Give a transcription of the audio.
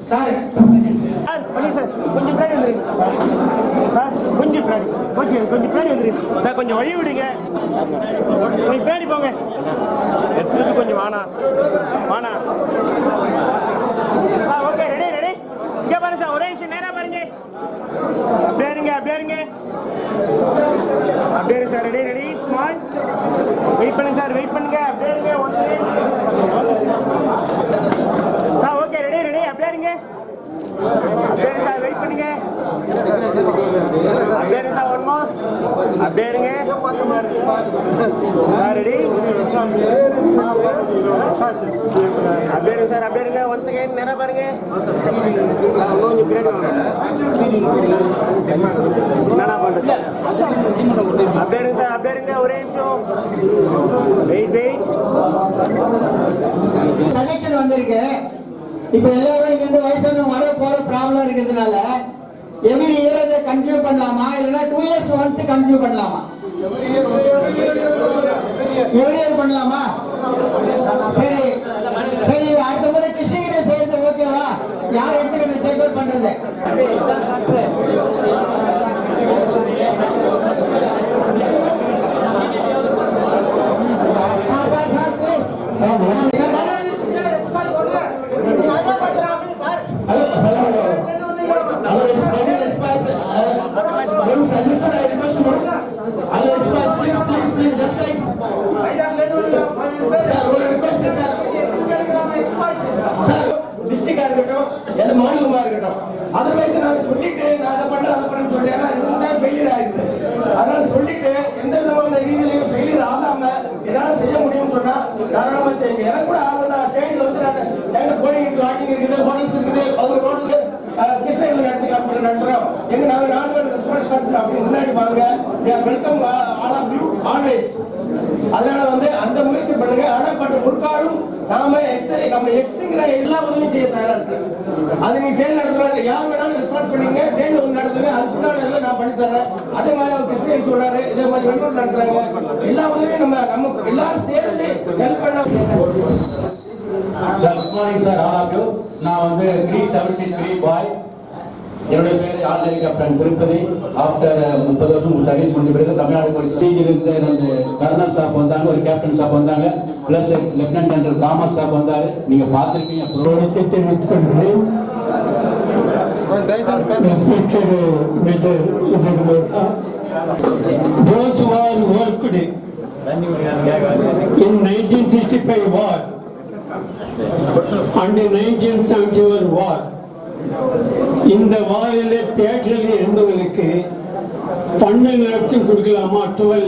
Sir sir கொஞ்சம் பின்னாடி வந்துருங்க சார், கொஞ்சம் பின்னாடி கொஞ்சம் பின்னாடி வந்துருங்க சார், கொஞ்சம் வழி விடுங்க, கொஞ்சம் பின்னாடி போங்க, எடுத்துட்டு கொஞ்சம் வானா ஓகே, ரெடி இங்கே பாருங்க சார், ஒரே நிமிஷம் நேராக பாருங்க, அப்படியே இருங்க சார், ரெடி ஸ்மால், வெயிட் பண்ணுங்க சார், அப்படியே இருங்க, one second sir, okay ready அப்படியே இருங்க சார், வெயிட் பண்ணுங்க, அப்படியே இருங்க சார், ஒன் மோர், அப்படியே இருங்க சார், ரெடி அப்படியே இருங்க சார், அப்படியே இருங்க, ஒன் செகண்ட் நேரா பாருங்க, கொஞ்சம் பின்னாடி வாங்க, என்னடா பண்றது, அப்படியே இருங்க சார், அப்படியே இருங்க, ஒரே நிமிஷம் வெயிட் சஜஷன் வந்திருக்கு. இப்ப எல்லாரும் இங்க வயசான வர போற ப்ராப்ளம் இருக்கிறதுனால எவ்ரி இயர் இதை கண்டினியூ பண்ணலாமா, இல்லைன்னா 2 years ஒன்ஸ் கண்டினியூ பண்ணலாமா? எவ்ரி இயர் பண்ணலாமா? சரி அடுத்த முறை கிருஷ்ணகிரி செய்யறது ஓகேவா? யார் எடுத்துக்கிட்டு டேக் ஓவர் பண்றது? அதர்வைஸ் நான் சொல்லிட்டு நான் அதை பண்ண சொல்லிட்டு ஃபெயிலியர் ஆயிடுது. அதனால சொல்லிட்டு எந்த விதமான ரீதியிலையும் ஃபெயிலியர் ஆகாம என்னால செய்ய முடியும்னு சொன்னா தாராளமா செய்யுங்க. எனக்கு கூட ஆகுதான் ட்ரெயின்ல வந்து நான் எங்க கோயிலுக்கு லாட்ஜிங் இருக்குது, ஹோட்டல்ஸ் இருக்குது, அவங்க ரோட்ல கிருஷ்ணகிரி நடத்துறோம். எங்க நாங்க 4 பேர் ரெஸ்பான்ஸ் பர்சன் அப்படி முன்னாடி வாங்க, welcome all of you always. அதனால வந்து அந்த முயற்சி பண்ணுங்க. ஆனா பட் முற்காலும் நாம எக்ஸ்ங்கிற எல்லா உதவியும் செய்ய தயாரா இருக்கு. அது நீங்க ஜெயில் நடத்துறாங்க, யார் வேணாலும் ரெஸ்பான்ஸ் பண்ணீங்க, ஜெயில வந்து நடத்துங்க, அதுக்கு முன்னாடி நான் பண்ணி தர்றேன். அதே மாதிரி அவர் கிருஷ்ணகிரி சொல்றாரு, இதே மாதிரி வெள்ளூர் நடத்துறாங்க, எல்லா உதவியும் நம்ம எல்லாரும் சேர்ந்து ஹெல்ப் பண்ண. Sir good morning sir, all of you. நான் வந்து 373 பாய். என்னுடைய பேர் ஆர்டினரி கேப்டன் திருப்பதி. ஆஃப்டர் 30 வருஷம் சர்வீஸ் பண்ண பிறகு தமிழ்நாடு போயிட்டு கர்னல் சாப் வந்தாங்க, ஒரு கேப்டன் சாப் வந்தாங்க, பிளஸ் லெப்டினன்ட் ஜெனரல் தாமஸ் சாப் வந்தாரு. நீங்க பார்த்திருப்பீங்க. Those who are worked in 1965 war and in 1971 war, இந்த வாரிலே தியேட்டரில் இருந்தவர்களுக்கு 12 லட்சம் கொடுக்கலாமா? 12